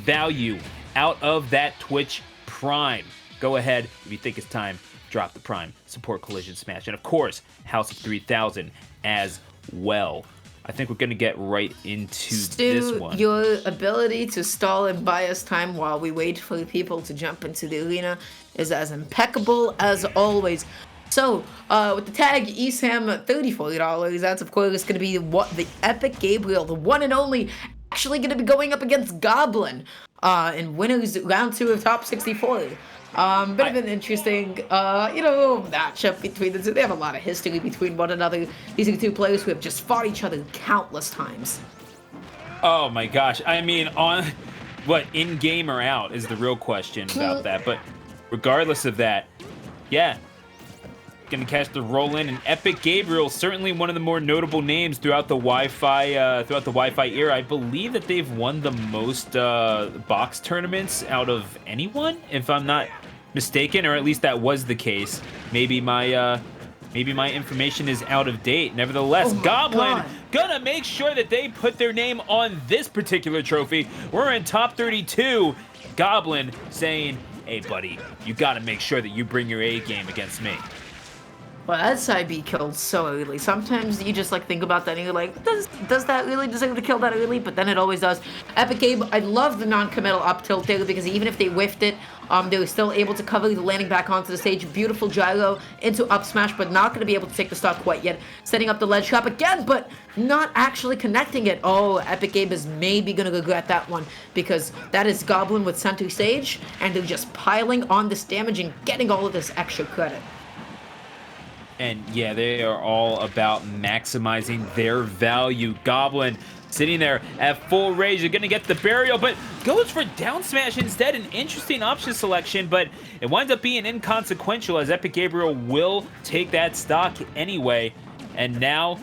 value out of that Twitch Prime. Go ahead, if you think it's time, drop the Prime, support Collision Smash, and of course, House of 3000 as well. I think we're going to get right into this one. Your ability to stall and buy us time while we wait for people to jump into the arena is as impeccable as always. So, with the tag ESAM $34, that's of course going to be the Epic Gabriel, the one and only, actually going to be going up against Goblin in winners round 2 of top 64. Bit of an interesting, matchup between the two. They have a lot of history between one another. These are two players who have just fought each other countless times. Oh my gosh. I mean, in-game or out is the real question about that. But regardless of that, yeah, gonna catch the roll in. And Epic Gabriel, certainly one of the more notable names throughout the Wi-Fi era. I believe that they've won the most box tournaments out of anyone, if I'm not mistaken, or at least that was the case. Maybe my information is out of date. Nevertheless, Goblin gonna make sure that they put their name on this particular trophy. We're in top 32. Goblin saying, "Hey, buddy, you gotta make sure that you bring your A game against me." Well, that side B killed so early. Sometimes you just think about that and you're like, does that really deserve to kill that early? But then it always does. Epic Gabe, I love the non-committal up tilt there because even if they whiffed it, they were still able to cover the landing back onto the stage. Beautiful gyro into up smash, but not going to be able to take the stock quite yet. Setting up the ledge trap again, but not actually connecting it. Oh, Epic Gabe is maybe going to regret that one because that is Goblin with center stage, and they're just piling on this damage and getting all of this extra credit. And yeah, they are all about maximizing their value. Goblin sitting there at full rage. You're going to get the burial, but goes for down smash instead. An interesting option selection, but it winds up being inconsequential as Epic Gabriel will take that stock anyway. And now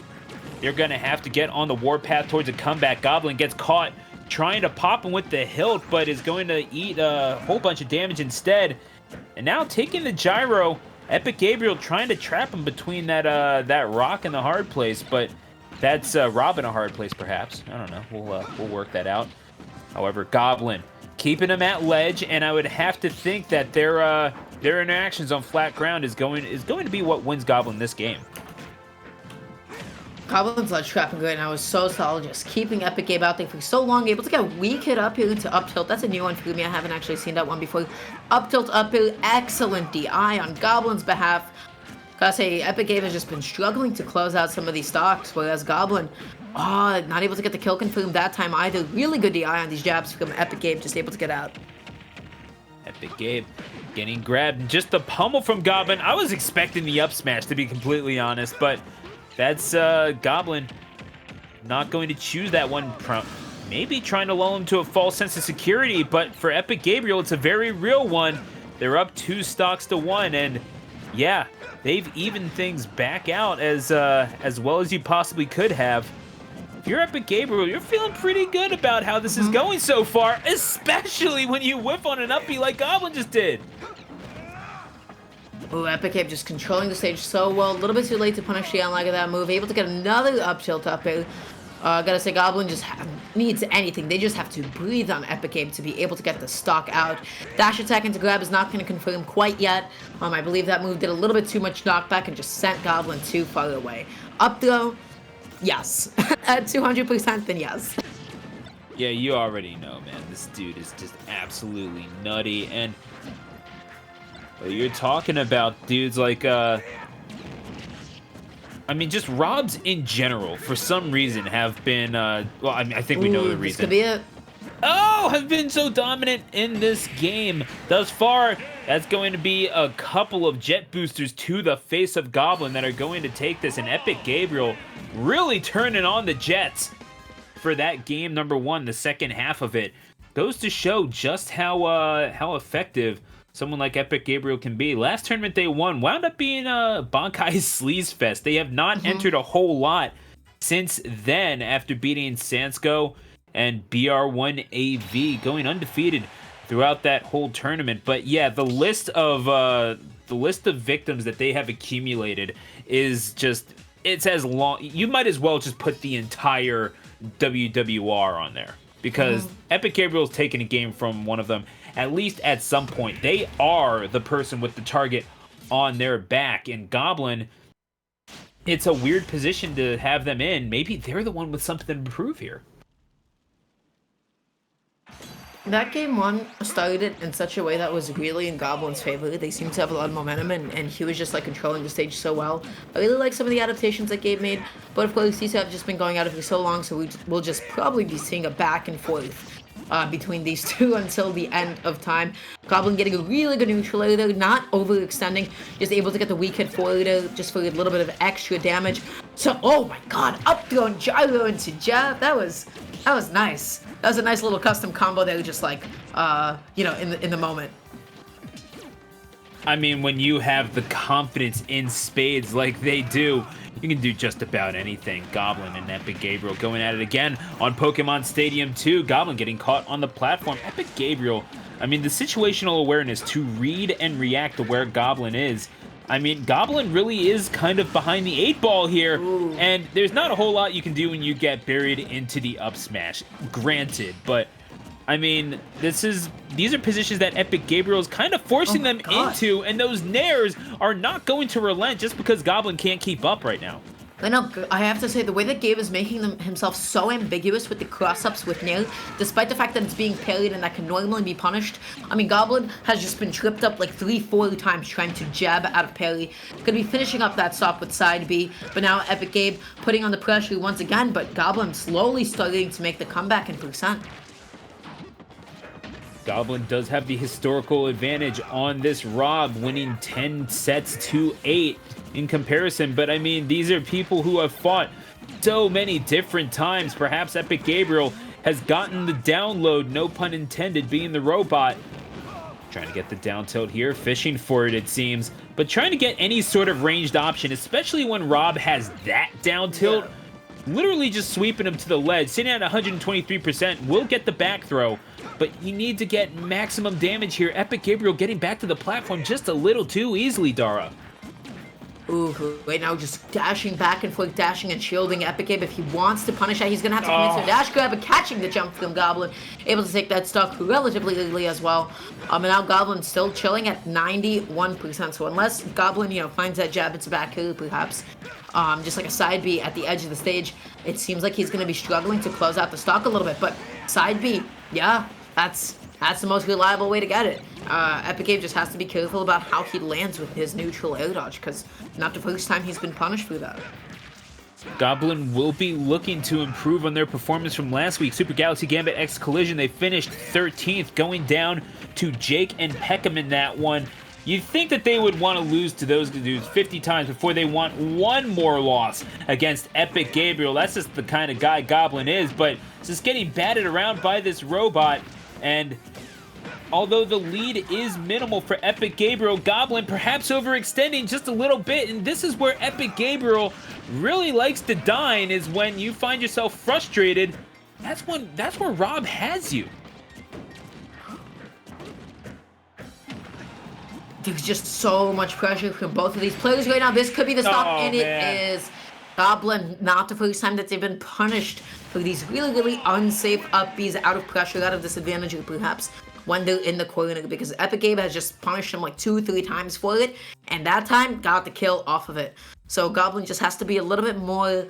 they're going to have to get on the warpath towards a comeback. Goblin gets caught trying to pop him with the hilt, but is going to eat a whole bunch of damage instead. And now taking the gyro. Epic Gabriel trying to trap him between that rock and the hard place, but that's R.O.B in a hard place, perhaps. I don't know. We'll work that out. However, Goblin keeping him at ledge, and I would have to think that their interactions on flat ground is going to be what wins Goblin this game. Goblin's ledge trapping right now is so solid, just keeping Epic Gabe out there for so long, able to get a weak hit up here into up tilt. That's a new one for me. I haven't actually seen that one before. Up tilt up here, excellent DI on Goblin's behalf. Gotta say, Epic Gabe has just been struggling to close out some of these stocks, whereas Goblin, not able to get the kill confirmed that time either. Really good DI on these jabs from Epic Gabe, just able to get out. Epic Gabe getting grabbed. Just the pummel from Goblin. I was expecting the up smash, to be completely honest, but that's Goblin not going to choose that one. Maybe trying to lull him to a false sense of security, but for Epic Gabriel, it's a very real one. They're up 2 stocks to 1, and yeah, they've evened things back out as well as you possibly could have. If you're Epic Gabriel, you're feeling pretty good about how this is going so far, especially when you whiff on an uppie like Goblin just did. Ooh, Epic Gabe just controlling the stage so well. A little bit too late to punish the unlike of that move. Able to get another up tilt up here. Gotta say, Goblin just needs anything. They just have to breathe on Epic Gabe to be able to get the stock out. Dash attack into grab is not going to confirm quite yet. I believe that move did a little bit too much knockback and just sent Goblin too far away. Up throw, yes. At 200%, then yes. Yeah, you already know, man. This dude is just absolutely nutty. And you're talking about dudes like, just R.O.Bs in general, for some reason, have been, I think we know the reason. This could be it. Have been so dominant in this game thus far. That's going to be a couple of jet boosters to the face of Goblin that are going to take this. And Epic Gabriel really turning on the jets for that game number 1, the second half of it. Goes to show just how effective someone like Epic Gabriel can be. Last tournament they won wound up being Bankai's Sleaze Fest. They have not entered a whole lot since then after beating Sansko and BR1AV, going undefeated throughout that whole tournament. But yeah, the list of victims that they have accumulated is just, it's as long, you might as well just put the entire WWR on there, because Epic Gabriel's taken a game from one of them, at least at some point. They are the person with the target on their back, and Goblin, it's a weird position to have them in. Maybe they're the one with something to prove here. That game one started in such a way that was really in Goblin's favor. They seemed to have a lot of momentum, and he was just like controlling the stage so well. I really like some of the adaptations that Gabe made, but of course these have just been going at it for so long, so we'll just probably be seeing a back and forth between these two until the end of time. Goblin getting a really good neutral air there, not overextending, just able to get the weak hit forward there just for a little bit of extra damage. So, oh my god, up throw and gyro into jab. That was nice. That was a nice little custom combo there, just like, you know, in the moment. I mean, when you have the confidence in spades like they do, you can do just about anything. Goblin and Epic Gabriel going at it again on Pokemon Stadium 2. Goblin getting caught on the platform. Epic Gabriel, I mean, the situational awareness to read and react to where Goblin is. I mean, Goblin really is kind of behind the 8-ball here, and there's not a whole lot you can do when you get buried into the up smash, granted, but I mean, these are positions that Epic Gabriel is kind of forcing them into, and those nairs are not going to relent just because Goblin can't keep up right now. I know, I have to say, the way that Gabe is making himself so ambiguous with the cross-ups with nair, despite the fact that it's being parried and that can normally be punished. I mean, Goblin has just been tripped up like 3-4 times trying to jab out of parry. Gonna be finishing up that stop with side B, but now Epic Gabe putting on the pressure once again, but Goblin slowly starting to make the comeback in percent. Goblin does have the historical advantage on this R.O.B, winning 10 sets to 8 in comparison. But I mean, these are people who have fought so many different times. Perhaps Epic Gabriel has gotten the download, no pun intended, being the robot. Trying to get the down tilt here, fishing for it seems, but trying to get any sort of ranged option, especially when R.O.B has that down tilt. Literally just sweeping him to the ledge, sitting at 123%, will get the back throw, but you need to get maximum damage here. Epic Gabriel getting back to the platform just a little too easily, Dara. Ooh, right now just dashing back and forth, dashing and shielding Epic Gabe. If he wants to punish that, he's going to have to commit to a dash grab, and catching the jump from Goblin. Able to take that stock relatively early as well. And now Goblin still chilling at 91%. So unless Goblin, you know, finds that jab into back here, perhaps, just like a side B at the edge of the stage, it seems like he's going to be struggling to close out the stock a little bit. But side B, yeah, that's the most reliable way to get it. Epic Gabe just has to be careful about how he lands with his neutral air dodge, because not the first time he's been punished for that. Goblin will be looking to improve on their performance from last week. Super Galaxy Gambit X Collision, they finished 13th, going down to Jake and Peckham in that one. You'd think that they would want to lose to those dudes 50 times before they want one more loss against Epic Gabriel. That's just the kind of guy Goblin is, but just getting batted around by this robot. And although the lead is minimal for Epic Gabriel, Goblin perhaps overextending just a little bit, and this is where Epic Gabriel really likes to dine, is when you find yourself frustrated. That's where R.O.B has you. There's just so much pressure from both of these players right now. This could be the stop, and it is. Goblin, not the first time that they've been punished for these really, really unsafe up Bs out of pressure, out of disadvantage, or perhaps when they're in the corner, because Epic Gabe has just punished them like 2-3 times for it, and that time got the kill off of it. So Goblin just has to be a little bit more,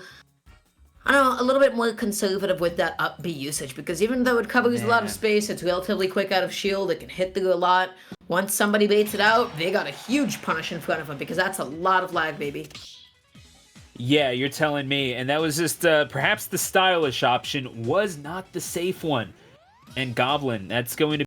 I don't know, a little bit more conservative with that up B usage, because even though it covers a lot of space, it's relatively quick out of shield, it can hit through a lot. Once somebody baits it out, they got a huge punish in front of them, because that's a lot of lag, baby. Yeah, you're telling me. And that was just perhaps the stylish option was not the safe one. And Goblin, that's going to